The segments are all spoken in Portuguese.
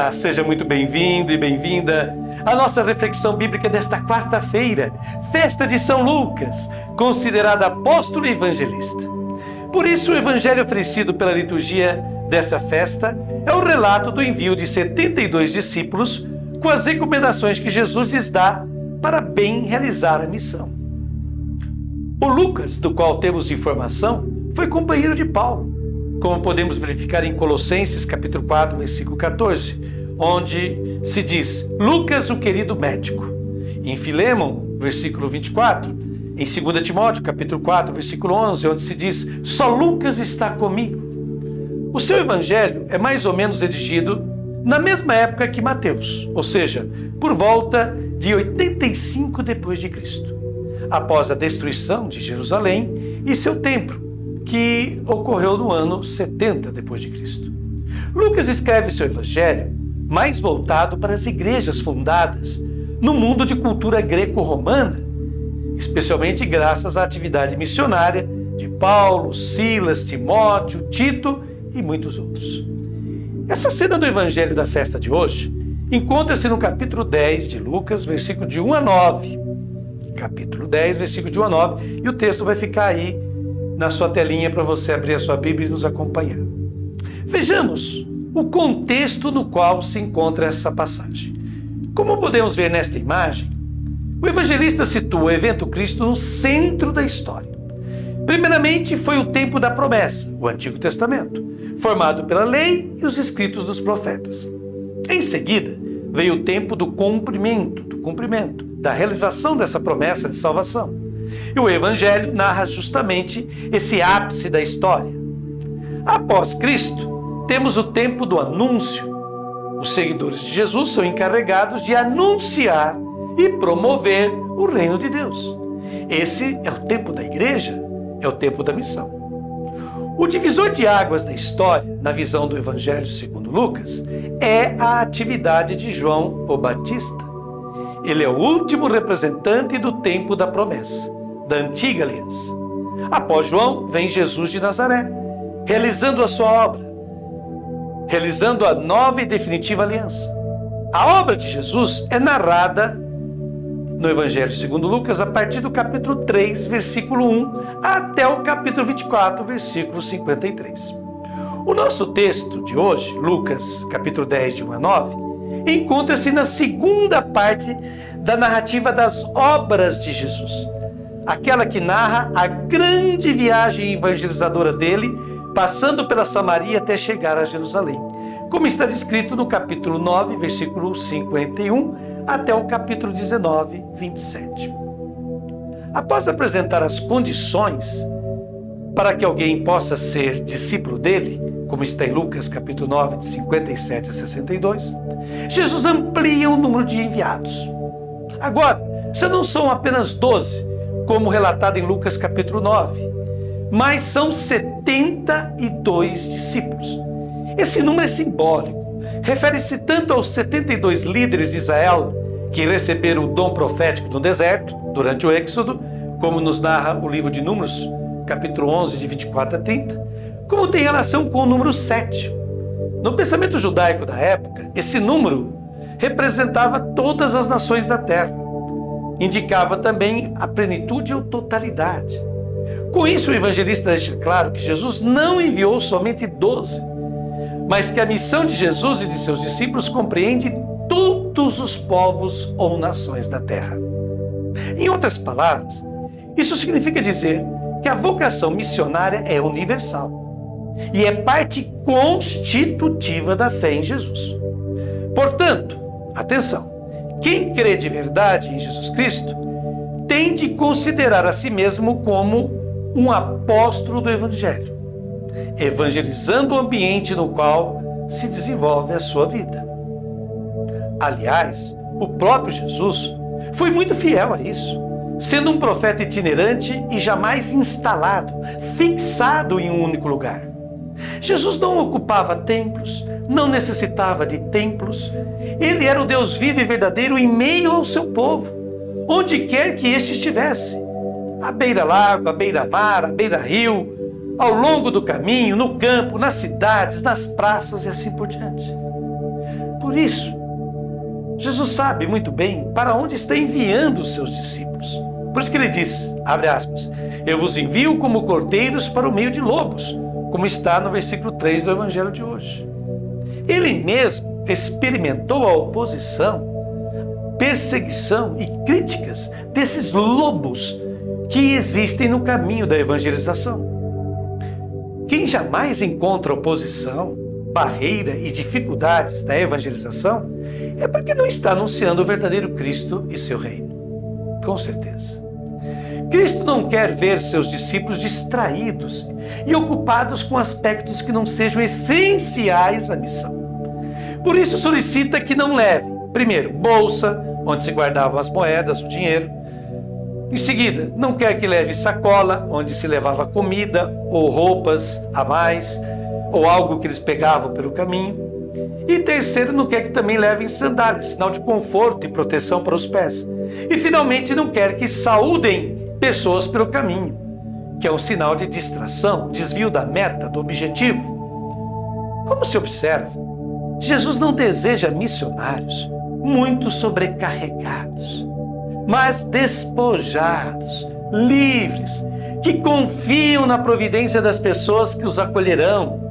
Olá, seja muito bem-vindo e bem-vinda à nossa reflexão bíblica desta quarta-feira, festa de São Lucas, considerado apóstolo e evangelista. Por isso, o evangelho oferecido pela liturgia dessa festa é o relato do envio de 72 discípulos com as recomendações que Jesus lhes dá para bem realizar a missão. O Lucas, do qual temos informação, foi companheiro de Paulo, como podemos verificar em Colossenses capítulo 4, versículo 14, onde se diz Lucas, o querido médico. Em Filemon, versículo 24, em 2 Timóteo capítulo 4, versículo 11, onde se diz só Lucas está comigo. O seu evangelho é mais ou menos redigido na mesma época que Mateus, ou seja, por volta de 85 depois de Cristo, após a destruição de Jerusalém e seu templo, que ocorreu no ano 70 depois de Cristo. Lucas escreve seu evangelho mais voltado para as igrejas fundadas no mundo de cultura greco-romana, especialmente graças à atividade missionária de Paulo, Silas, Timóteo, Tito e muitos outros. Essa cena do evangelho da festa de hoje encontra-se no capítulo 10 de Lucas, versículo de 1 a 9. Capítulo 10, versículo de 1 a 9, e o texto vai ficar aí na sua telinha para você abrir a sua Bíblia e nos acompanhar. Vejamos o contexto no qual se encontra essa passagem. Como podemos ver nesta imagem, o evangelista situa o evento Cristo no centro da história. Primeiramente, foi o tempo da promessa, o Antigo Testamento, formado pela lei e os escritos dos profetas. Em seguida, veio o tempo do cumprimento, da realização dessa promessa de salvação. E o Evangelho narra justamente esse ápice da história. Após Cristo, temos o tempo do anúncio. Os seguidores de Jesus são encarregados de anunciar e promover o reino de Deus. Esse é o tempo da igreja, é o tempo da missão. O divisor de águas da história, na visão do Evangelho segundo Lucas, é a atividade de João o Batista. Ele é o último representante do tempo da promessa, da antiga aliança. Após João, vem Jesus de Nazaré, realizando a sua obra, realizando a nova e definitiva aliança. A obra de Jesus é narrada no Evangelho segundo Lucas a partir do capítulo 3, versículo 1, até o capítulo 24, versículo 53. O nosso texto de hoje, Lucas, capítulo 10, de 1 a 9, encontra-se na segunda parte da narrativa das obras de Jesus, aquela que narra a grande viagem evangelizadora dele, passando pela Samaria até chegar a Jerusalém, como está descrito no capítulo 9, versículo 51, até o capítulo 19, 27. Após apresentar as condições para que alguém possa ser discípulo dele, como está em Lucas capítulo 9, de 57 a 62, Jesus amplia o número de enviados. Agora, já não são apenas 12, como relatado em Lucas capítulo 9, mas são 72 discípulos. Esse número é simbólico, refere-se tanto aos 72 líderes de Israel que receberam o dom profético no deserto, durante o Êxodo, como nos narra o livro de Números, capítulo 11, de 24 a 30, como tem relação com o número 7. No pensamento judaico da época, esse número representava todas as nações da terra. Indicava também a plenitude ou totalidade. Com isso, o evangelista deixa claro que Jesus não enviou somente 12, mas que a missão de Jesus e de seus discípulos compreende todos os povos ou nações da terra. Em outras palavras, isso significa dizer que a vocação missionária é universal e é parte constitutiva da fé em Jesus. Portanto, atenção, quem crê de verdade em Jesus Cristo tem de considerar a si mesmo como um apóstolo do Evangelho, evangelizando o ambiente no qual se desenvolve a sua vida. Aliás, o próprio Jesus foi muito fiel a isso, sendo um profeta itinerante e jamais instalado, fixado em um único lugar. Jesus não ocupava templos, não necessitava de templos. Ele era o Deus vivo e verdadeiro em meio ao seu povo, onde quer que este estivesse, à beira-lago, à beira-mar, à beira-rio, ao longo do caminho, no campo, nas cidades, nas praças e assim por diante. Por Por isso, Jesus sabe muito bem para onde está enviando os seus discípulos. Por isso que ele diz, abre aspas, eu vos envio como cordeiros para o meio de lobos, como está no versículo 3 do Evangelho de hoje. Ele mesmo experimentou a oposição, perseguição e críticas desses lobos que existem no caminho da evangelização. Quem jamais encontra oposição, barreira e dificuldades na evangelização é porque não está anunciando o verdadeiro Cristo e seu reino. Com certeza. Cristo não quer ver seus discípulos distraídos e ocupados com aspectos que não sejam essenciais à missão. Por isso solicita que não levem, primeiro, bolsa, onde se guardavam as moedas, o dinheiro. Em seguida, não quer que leve sacola, onde se levava comida ou roupas a mais, ou algo que eles pegavam pelo caminho. E terceiro, não quer que também levem sandálias, sinal de conforto e proteção para os pés. E finalmente, não quer que saúdem pessoas pelo caminho, que é um sinal de distração, desvio da meta, do objetivo. Como se observa, Jesus não deseja missionários muito sobrecarregados, mas despojados, livres, que confiam na providência das pessoas que os acolherão.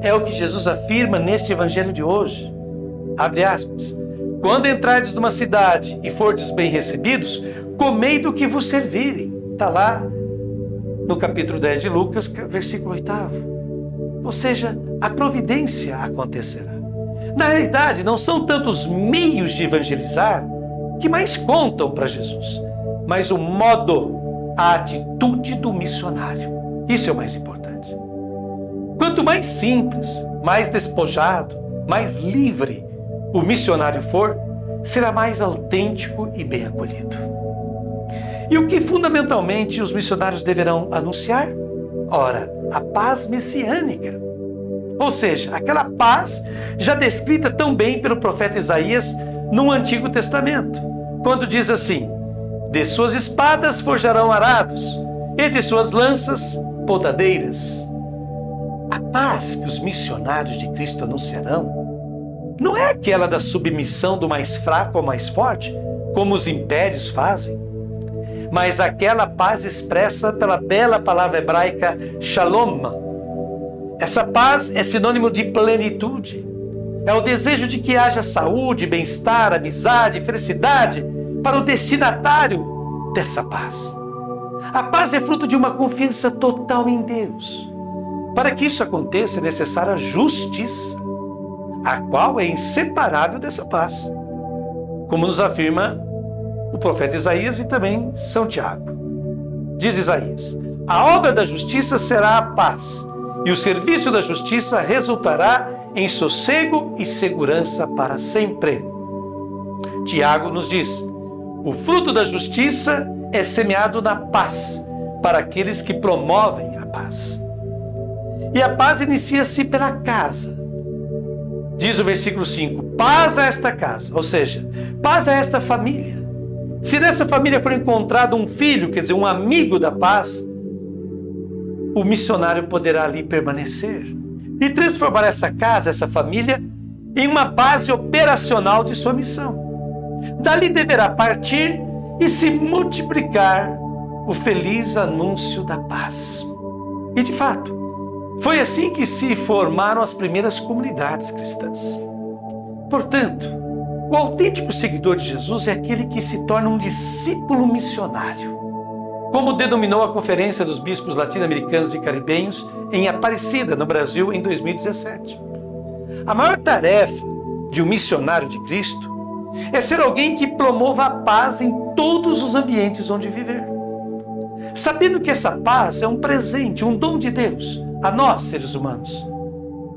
É o que Jesus afirma neste evangelho de hoje. Abre aspas. Quando entrardes numa cidade e fordes bem recebidos, comei do que vos servirem. Está lá no capítulo 10 de Lucas, versículo 8. Ou seja, a providência acontecerá. Na realidade, não são tantos meios de evangelizar que mais contam para Jesus, mas o modo, a atitude do missionário. Isso é o mais importante. Quanto mais simples, mais despojado, mais livre o missionário for, será mais autêntico e bem acolhido. E o que fundamentalmente os missionários deverão anunciar? Ora, a paz messiânica. Ou seja, aquela paz já descrita tão bem pelo profeta Isaías no Antigo Testamento, quando diz assim, de suas espadas forjarão arados, e de suas lanças podadeiras. A paz que os missionários de Cristo anunciarão não é aquela da submissão do mais fraco ao mais forte, como os impérios fazem, mas aquela paz expressa pela bela palavra hebraica shalom. Essa paz é sinônimo de plenitude. É o desejo de que haja saúde, bem-estar, amizade, felicidade para o destinatário dessa paz. A paz é fruto de uma confiança total em Deus. Para que isso aconteça é necessária a justiça, a qual é inseparável dessa paz, como nos afirma o profeta Isaías e também São Tiago. Diz Isaías, a obra da justiça será a paz, e o serviço da justiça resultará em sossego e segurança para sempre. Tiago nos diz, o fruto da justiça é semeado na paz, para aqueles que promovem a paz. E a paz inicia-se pela casa. Diz o versículo 5, paz a esta casa, ou seja, paz a esta família. Se nessa família for encontrado um filho, quer dizer, um amigo da paz, o missionário poderá ali permanecer e transformar essa casa, essa família, em uma base operacional de sua missão. Dali deverá partir e se multiplicar o feliz anúncio da paz. E de fato, foi assim que se formaram as primeiras comunidades cristãs. Portanto, o autêntico seguidor de Jesus é aquele que se torna um discípulo missionário, como denominou a Conferência dos Bispos Latino-Americanos e Caribenhos em Aparecida, no Brasil, em 2017. A maior tarefa de um missionário de Cristo é ser alguém que promova a paz em todos os ambientes onde viver. Sabendo que essa paz é um presente, um dom de Deus a nós, seres humanos,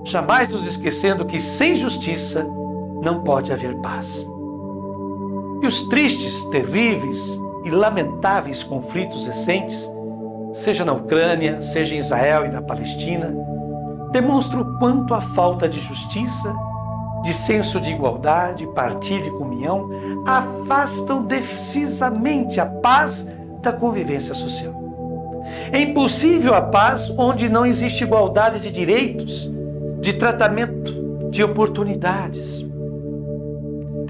jamais nos esquecendo que sem justiça não pode haver paz. E os tristes, terríveis e lamentáveis conflitos recentes, seja na Ucrânia, seja em Israel e na Palestina, demonstram o quanto a falta de justiça, de senso de igualdade, partilha e comunhão afastam decisamente a paz da convivência social. É impossível a paz onde não existe igualdade de direitos, de tratamento, de oportunidades.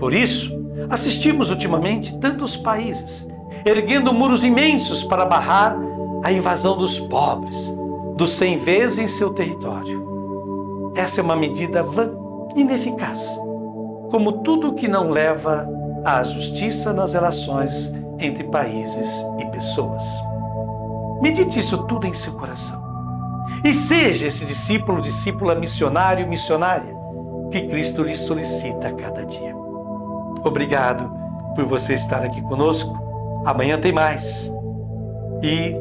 Por isso, assistimos ultimamente tantos países erguendo muros imensos para barrar a invasão dos pobres, dos sem vez em seu território. Essa é uma medida vã, ineficaz, como tudo que não leva à justiça nas relações entre países e pessoas. Medite isso tudo em seu coração. E seja esse discípulo, discípula, missionário, missionária que Cristo lhe solicita a cada dia. Obrigado por você estar aqui conosco. Amanhã tem mais. E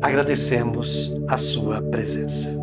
agradecemos a sua presença.